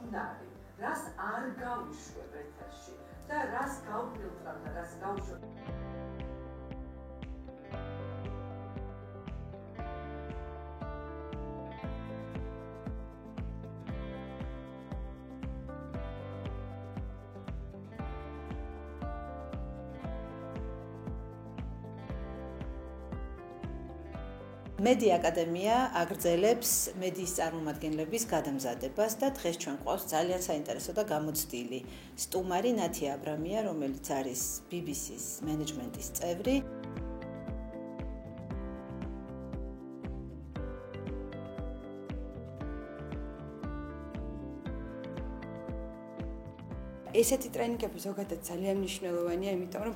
უნარი, რას არ გავიშვებ ეთერში და რას გავფილტრებ და რას გავუშვებ. Media აკადემია აგრძელებს მედიის წარმომადგენლების გადამზადებას და დღეს ჩვენ გვყავს ძალიან საინტერესო და გამოცდილი სტუმარი ნათია აბრამია, რომელიც არის BBC-ს მენეჯმენტის წევრი. ესეთი ტრენინგები ზოგადად ძალიან მნიშვნელოვანია, იმიტომ რომ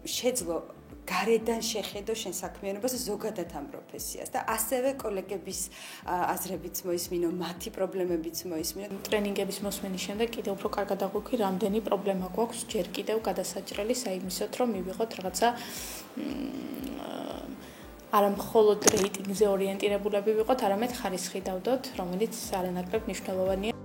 შეძლო გარედან შეხედო შენ საქმიანობას ზოგადად ამ პროფესიას და ასევე კოლეგების აზრებიც მოისმინო, მათი პრობლემებიც მოისმინო. ტრენინგების მოსმენის შემდეგ კიდევ უფრო კარგად აღვიქვი, რამდენი პრობლემა გვაქვს ჯერ კიდევ გადასაჭრელი საიმისოთ, რომ მივიღოთ რაღაცა არა მხოლოდ რეიტინგზე ორიენტირებულები ვიყოთ, არამედ ხარისხი დავდოთ, რომელიც არანაკლებ მნიშვნელოვანია.